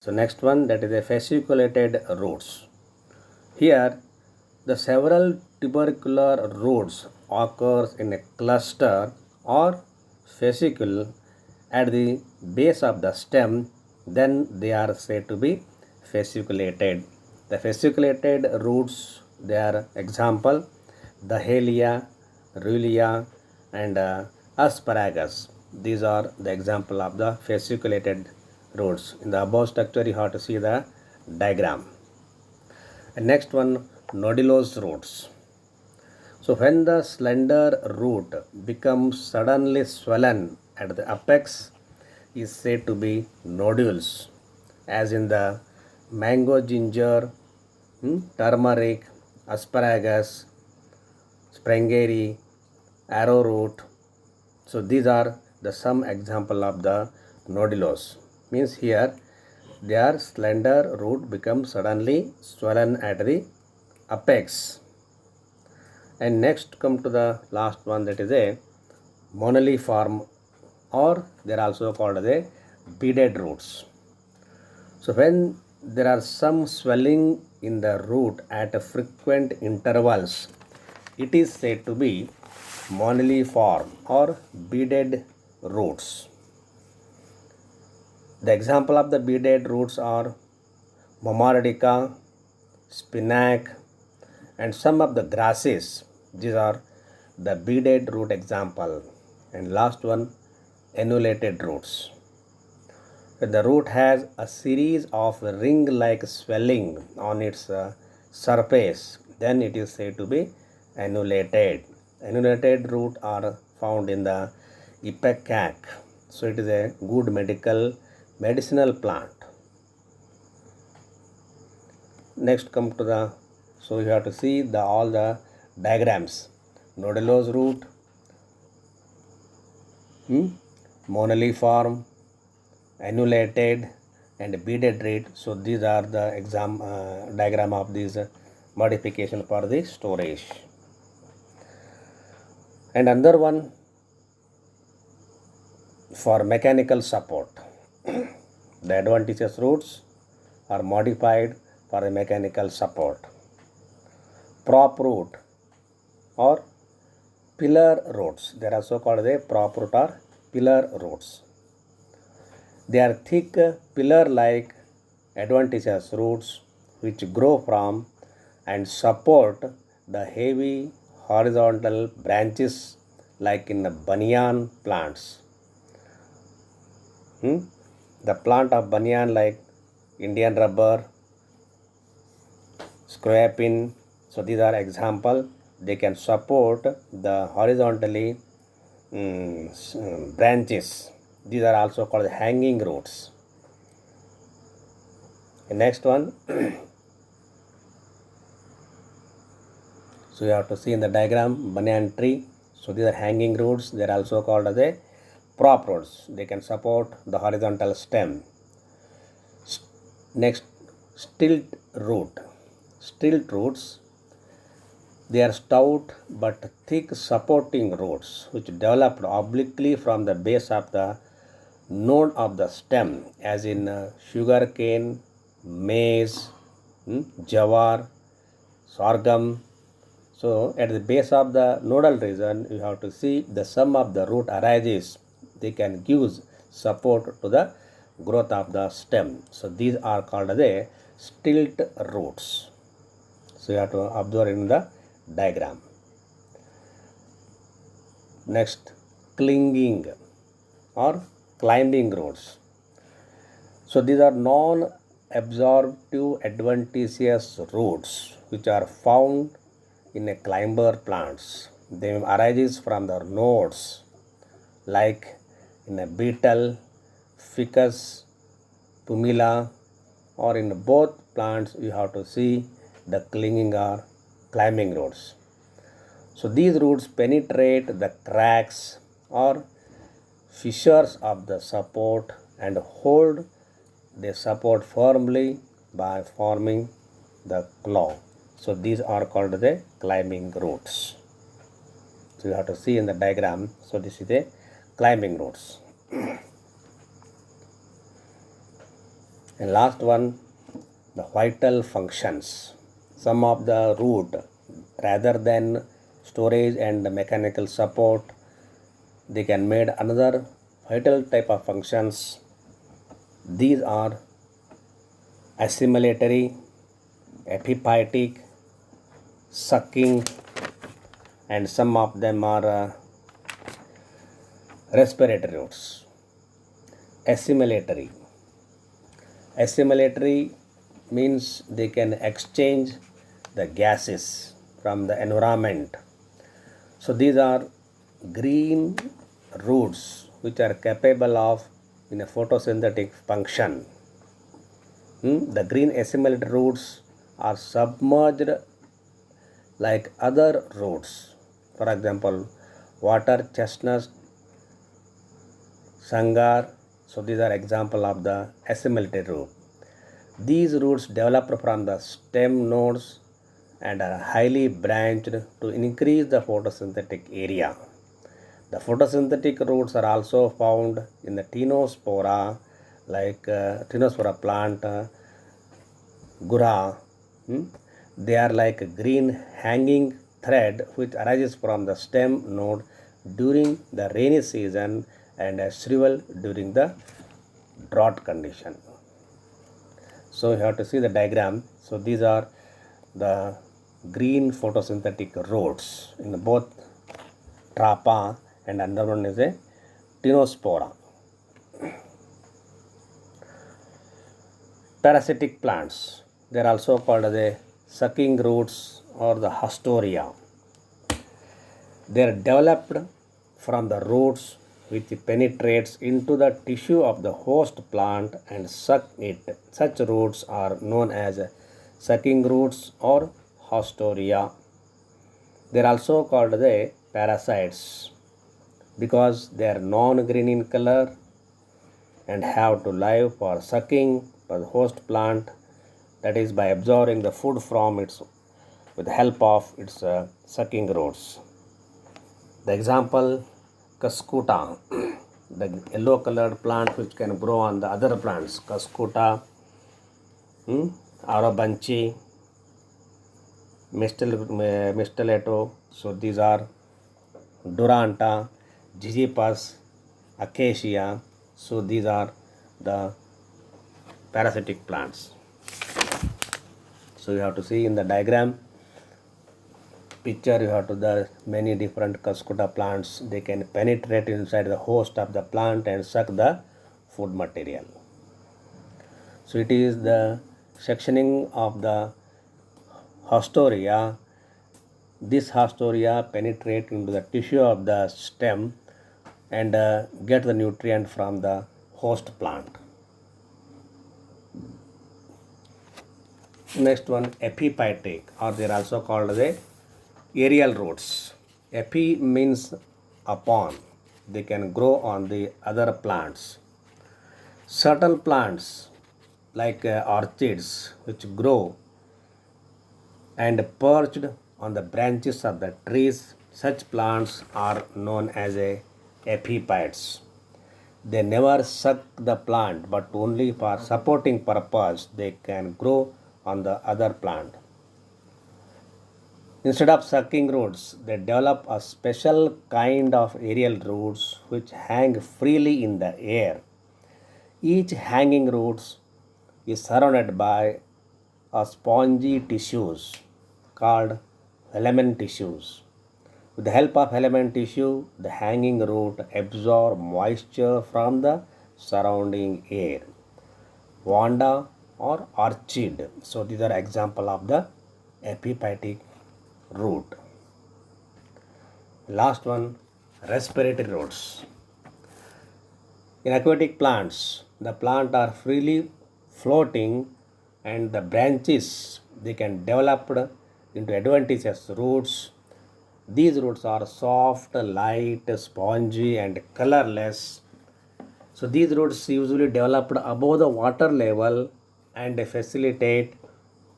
So next one, that is a fasciculated roots. Here the several tubercular roots occurs in a cluster or fascicle at the base of the stem, then they are said to be fasciculated. The fasciculated roots, they are example Dahlia, Rulia and asparagus. These are the example of the fasciculated roots. In the above structure you have to see the diagram. And next one, nodulose roots. So when the slender root becomes suddenly swollen at the apex is said to be nodules, as in the mango ginger, turmeric, asparagus, springary, arrowroot. So these are the some example of the nodulose. Means here their slender root becomes suddenly swollen at the apex. And next come to the last one, that is a moniliform, or they are also called as a beaded roots. So when there are some swelling in the root at frequent intervals, it is said to be moniliform or beaded roots. The example of the beaded roots are Mamardica, spinac, and some of the grasses. These are the beaded root example. And last one, annulated roots. The root has a series of ring-like swelling on its surface, then it is said to be annulated. Annulated root are found in the ipecac. So it is a good medicinal plant. Next come to the, so you have to see the all the diagrams. Nodulose root, moniliform, annulated and beaded root. So these are the diagram of these modification for the storage. And another one for mechanical support. The adventitious roots are modified for a mechanical support. Prop root or pillar roots. They are also called the prop root or pillar roots. They are thick pillar-like adventitious roots which grow from and support the heavy horizontal branches like in the banyan plants. The plant of banyan like Indian rubber, scrapin. So these are example. They can support the horizontally branches. These are also called hanging roots. The next one. So you have to see in the diagram banyan tree. So these are hanging roots. They are also called as a prop roots. They can support the horizontal stem. Next, stilt root. Stilt roots, they are stout but thick supporting roots which developed obliquely from the base of the node of the stem, as in sugar cane, maize, jawar, sorghum. So at the base of the nodal region, you have to see the sum of the root arises. They can give support to the growth of the stem. So these are called as a stilt roots. So you have to observe in the diagram. Next, clinging or climbing roots. So these are non-absorptive adventitious roots which are found in a climber plants. They arises from the nodes like in a beetle, ficus, pumila, or in both plants you have to see the clinging or climbing roots. So these roots penetrate the cracks or fissures of the support and hold the support firmly by forming the claw. So these are called the climbing roots. So you have to see in the diagram. So this is the climbing roots. And last one, the vital functions. Some of the root, rather than storage and mechanical support, they can made another vital type of functions. These are assimilatory, epiphytic, sucking, and some of them are respiratory roots. Assimilatory. Assimilatory means they can exchange the gases from the environment. So these are green roots which are capable of in a photosynthetic function. The green assimilatory roots are submerged like other roots. For example, water chestnut, sangar. So these are example of the assimilatory root. These roots develop from the stem nodes and are highly branched to increase the photosynthetic area. The photosynthetic roots are also found in the Ctenospora, like Ctenospora plant, Gura. They are like a green hanging thread which arises from the stem node during the rainy season and shrivel during the drought condition. So you have to see the diagram. So these are the green photosynthetic roots in both Trapa and another one is a Ctenospora. Parasitic plants, they are also called the sucking roots or the Hastoria. They are developed from the roots which penetrates into the tissue of the host plant and suck it. Such roots are known as sucking roots or Hastoria. They are also called the parasites because they are non-green in color and have to live for sucking for the host plant, that is by absorbing the food from its with the help of its sucking roots. The example, Cuscuta, the yellow colored plant which can grow on the other plants, Cuscuta, Arabanchi, Mistelato. So these are Duranta, Gigipus, Acacia. So these are the parasitic plants. So you have to see in the diagram picture, you have to the many different Cuscuta plants. They can penetrate inside the host of the plant and suck the food material. So it is the sectioning of the Hastoria. This Hastoria penetrate into the tissue of the stem and get the nutrient from the host plant. Next one, epiphytic, or they are also called the aerial roots. Epi means upon. They can grow on the other plants. Certain plants like orchids which grow and perched on the branches of the trees, such plants are known as epiphytes. They never suck the plant but only for supporting purpose they can grow on the other plant. Instead of sucking roots, they develop a special kind of aerial roots which hang freely in the air. Each hanging roots is surrounded by a spongy tissues called filament tissues. With the help of filament tissue, the hanging root absorb moisture from the surrounding air. Vanda or orchid. So these are example of the epiphytic root. Last one, respiratory roots. In aquatic plants, the plant are freely floating and the branches they can develop into adventitious roots. These roots are soft, light, spongy and colorless. So these roots usually developed above the water level and facilitate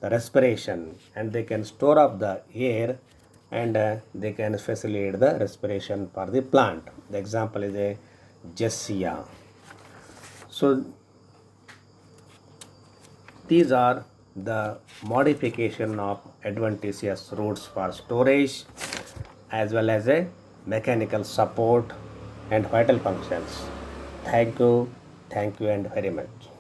the respiration, and they can store up the air and they can facilitate the respiration for the plant. The example is a Gessia. So These are the modification of adventitious roots for storage as well as a mechanical support and vital functions. Thank you and very much.